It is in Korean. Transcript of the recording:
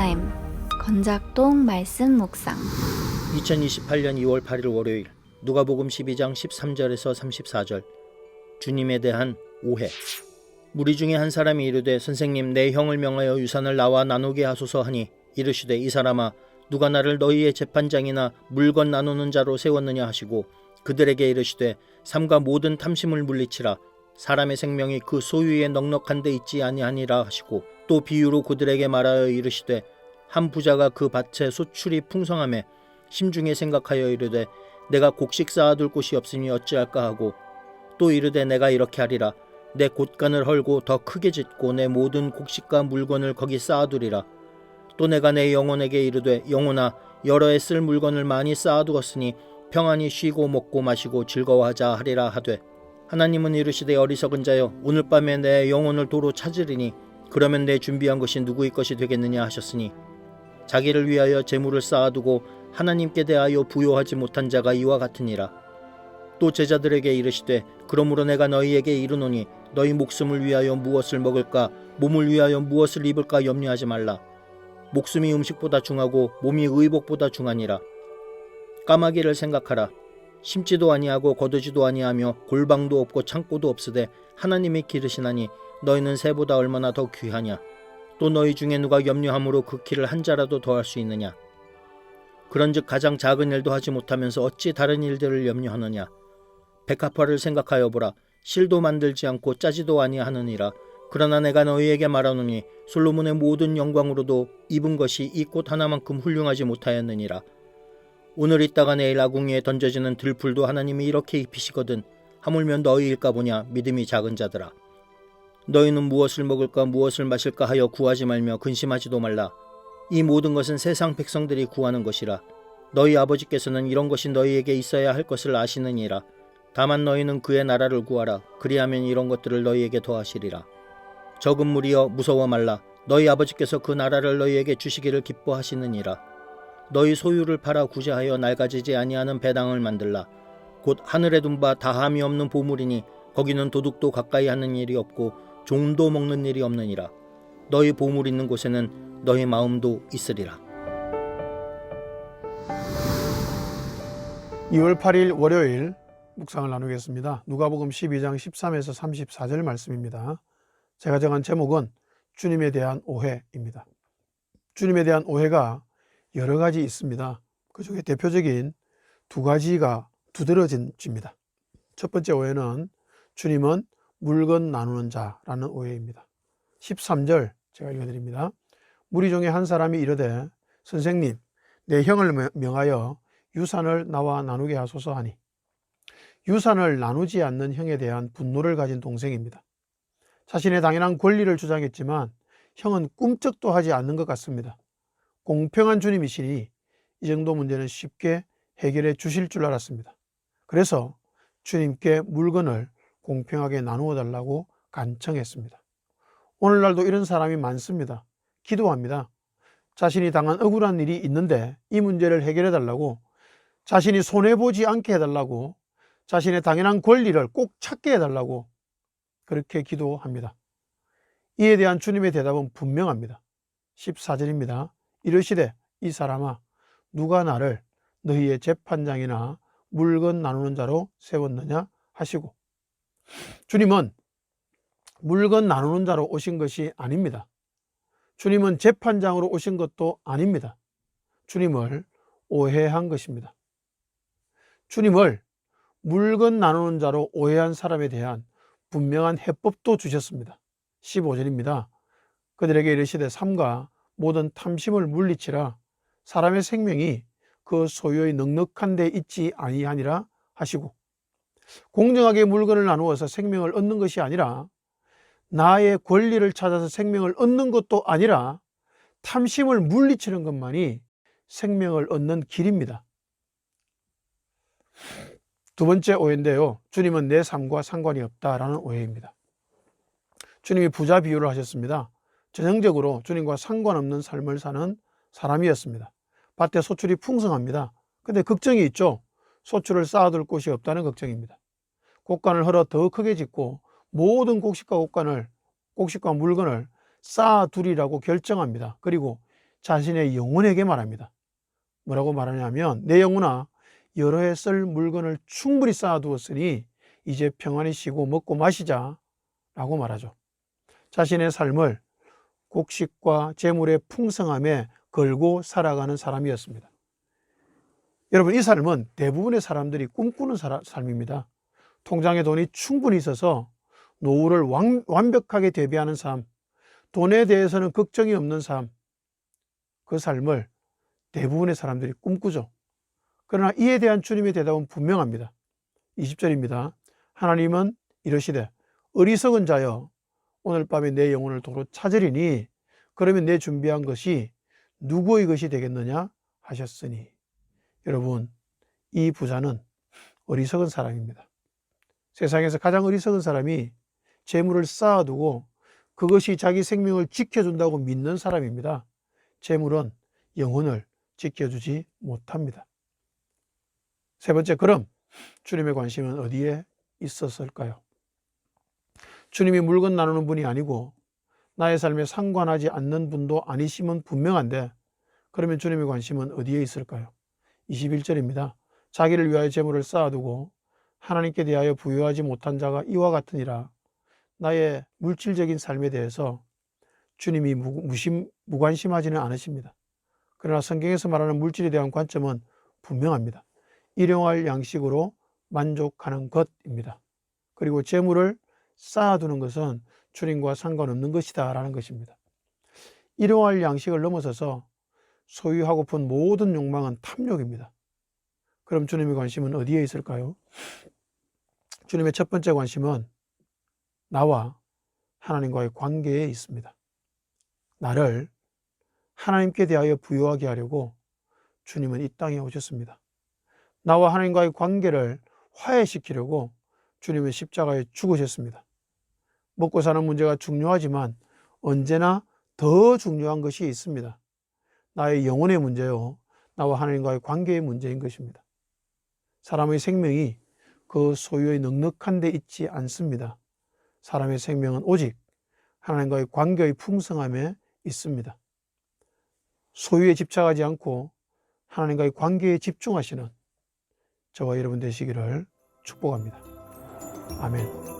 타임 건작동 말씀 묵상 2028년 2월 8일 월요일 누가복음 12장 13절에서 34절 주님에 대한 오해. 무리 중에 한 사람이 이르되 선생님 내 형을 명하여 유산을 나와 나누게 하소서 하니 이르시되 이 사람아 누가 나를 너희의 재판장이나 물건 나누는 자로 세웠느냐 하시고 그들에게 이르시되 삼가 모든 탐심을 물리치라 사람의 생명이 그 소유에 넉넉한 데 있지 아니하니라 하시고 또 비유로 그들에게 말하여 이르시되 한 부자가 그 밭에 소출이 풍성함에 심중에 생각하여 이르되 내가 곡식 쌓아둘 곳이 없으니 어찌할까 하고 또 이르되 내가 이렇게 하리라 내 곳간을 헐고 더 크게 짓고 내 모든 곡식과 물건을 거기 쌓아두리라 또 내가 내 영혼에게 이르되 영혼아 여러 해 쓸 물건을 많이 쌓아두었으니 평안히 쉬고 먹고 마시고 즐거워하자 하리라 하되 하나님은 이르시되 어리석은 자여 오늘 밤에 내 영혼을 도로 찾으리니 그러면 내 준비한 것이 누구의 것이 되겠느냐 하셨으니 자기를 위하여 재물을 쌓아두고 하나님께 대하여 부요하지 못한 자가 이와 같으니라. 또 제자들에게 이르시되 그러므로 내가 너희에게 이르노니 너희 목숨을 위하여 무엇을 먹을까 몸을 위하여 무엇을 입을까 염려하지 말라. 목숨이 음식보다 중하고 몸이 의복보다 중하니라. 까마귀를 생각하라. 심지도 아니하고 거두지도 아니하며 골방도 없고 창고도 없으되 하나님이 기르시나니 너희는 새보다 얼마나 더 귀하냐. 또 너희 중에 누가 염려함으로 그 키를 한 자라도 더할 수 있느냐. 그런즉 가장 작은 일도 하지 못하면서 어찌 다른 일들을 염려하느냐. 백합화를 생각하여 보라. 실도 만들지 않고 짜지도 아니하느니라. 그러나 내가 너희에게 말하노니 솔로몬의 모든 영광으로도 입은 것이 이 꽃 하나만큼 훌륭하지 못하였느니라. 오늘 있다가 내일 아궁이에 던져지는 들풀도 하나님이 이렇게 입히시거든 하물며 너희일까 보냐 믿음이 작은 자들아. 너희는 무엇을 먹을까 무엇을 마실까 하여 구하지 말며 근심하지도 말라. 이 모든 것은 세상 백성들이 구하는 것이라. 너희 아버지께서는 이런 것이 너희에게 있어야 할 것을 아시느니라. 다만 너희는 그의 나라를 구하라. 그리하면 이런 것들을 너희에게 더하시리라. 적은 무리여 무서워 말라. 너희 아버지께서 그 나라를 너희에게 주시기를 기뻐하시느니라. 너희 소유를 팔아 구제하여 낡아지지 아니하는 배당을 만들라. 곧 하늘에 둔 바 다함이 없는 보물이니 거기는 도둑도 가까이 하는 일이 없고 종도 먹는 일이 없느니라. 너희 보물 있는 곳에는 너희 마음도 있으리라. 2월 8일 월요일 묵상을 나누겠습니다. 누가복음 12장 13에서 34절 말씀입니다. 제가 정한 제목은 주님에 대한 오해입니다. 주님에 대한 오해가 여러 가지 있습니다. 그 중에 대표적인 두 가지가 두드러진 죄입니다. 첫 번째 오해는 주님은 물건 나누는 자라는 오해입니다. 13절 제가 읽어드립니다. 무리 중에 한 사람이 이르되 선생님 내 형을 명하여 유산을 나와 나누게 하소서 하니 유산을 나누지 않는 형에 대한 분노를 가진 동생입니다. 자신의 당연한 권리를 주장했지만 형은 꿈쩍도 하지 않는 것 같습니다. 공평한 주님이시니 이 정도 문제는 쉽게 해결해 주실 줄 알았습니다. 그래서 주님께 물건을 공평하게 나누어 달라고 간청했습니다. 오늘날도 이런 사람이 많습니다. 기도합니다. 자신이 당한 억울한 일이 있는데 이 문제를 해결해 달라고, 자신이 손해보지 않게 해달라고, 자신의 당연한 권리를 꼭 찾게 해달라고 그렇게 기도합니다. 이에 대한 주님의 대답은 분명합니다. 14절입니다. 이르시되 이 사람아 누가 나를 너희의 재판장이나 물건 나누는 자로 세웠느냐 하시고, 주님은 물건 나누는 자로 오신 것이 아닙니다. 주님은 재판장으로 오신 것도 아닙니다. 주님을 오해한 것입니다. 주님을 물건 나누는 자로 오해한 사람에 대한 분명한 해법도 주셨습니다. 15절입니다. 그들에게 이르시되 삼가 모든 탐심을 물리치라 사람의 생명이 그 소유의 넉넉한 데 있지 아니하니라 하시고, 공정하게 물건을 나누어서 생명을 얻는 것이 아니라 나의 권리를 찾아서 생명을 얻는 것도 아니라 탐심을 물리치는 것만이 생명을 얻는 길입니다. 두 번째 오해인데요. 주님은 내 삶과 상관이 없다라는 오해입니다. 주님이 부자 비유를 하셨습니다. 전형적으로 주님과 상관없는 삶을 사는 사람이었습니다. 밭에 소출이 풍성합니다. 근데 걱정이 있죠. 소출을 쌓아둘 곳이 없다는 걱정입니다. 곡간을 헐어 더 크게 짓고 모든 곡식과 물건을 쌓아두리라고 결정합니다. 그리고 자신의 영혼에게 말합니다. 뭐라고 말하냐면 내 영혼아 여러 해 쓸 물건을 충분히 쌓아두었으니 이제 평안히 쉬고 먹고 마시자 라고 말하죠. 자신의 삶을 곡식과 재물의 풍성함에 걸고 살아가는 사람이었습니다. 여러분, 이 삶은 대부분의 사람들이 꿈꾸는 삶입니다. 통장에 돈이 충분히 있어서 노후를 완벽하게 대비하는 삶, 돈에 대해서는 걱정이 없는 삶, 그 삶을 대부분의 사람들이 꿈꾸죠. 그러나 이에 대한 주님의 대답은 분명합니다. 20절입니다. 하나님은 이러시되 어리석은 자여 오늘 밤에 내 영혼을 도로 찾으리니 그러면 내 준비한 것이 누구의 것이 되겠느냐 하셨으니. 여러분, 이 부자는 어리석은 사람입니다. 세상에서 가장 어리석은 사람이 재물을 쌓아두고 그것이 자기 생명을 지켜준다고 믿는 사람입니다. 재물은 영혼을 지켜주지 못합니다. 세 번째, 그럼 주님의 관심은 어디에 있었을까요? 주님이 물건 나누는 분이 아니고 나의 삶에 상관하지 않는 분도 아니심은 분명한데 그러면 주님의 관심은 어디에 있을까요? 21절입니다. 자기를 위하여 재물을 쌓아두고 하나님께 대하여 부여하지 못한 자가 이와 같으니라. 나의 물질적인 삶에 대해서 주님이 무관심하지는 않으십니다. 그러나 성경에서 말하는 물질에 대한 관점은 분명합니다. 일용할 양식으로 만족하는 것입니다. 그리고 재물을 쌓아두는 것은 주님과 상관없는 것이다 라는 것입니다. 일용할 양식을 넘어서서 소유하고픈 모든 욕망은 탐욕입니다. 그럼 주님의 관심은 어디에 있을까요? 주님의 첫 번째 관심은 나와 하나님과의 관계에 있습니다. 나를 하나님께 대하여 부여하게 하려고 주님은 이 땅에 오셨습니다. 나와 하나님과의 관계를 화해시키려고 주님은 십자가에 죽으셨습니다. 먹고 사는 문제가 중요하지만 언제나 더 중요한 것이 있습니다. 나의 영혼의 문제요, 나와 하나님과의 관계의 문제인 것입니다. 사람의 생명이 그 소유의 넉넉한 데 있지 않습니다. 사람의 생명은 오직 하나님과의 관계의 풍성함에 있습니다. 소유에 집착하지 않고 하나님과의 관계에 집중하시는 저와 여러분 되시기를 축복합니다. 아멘.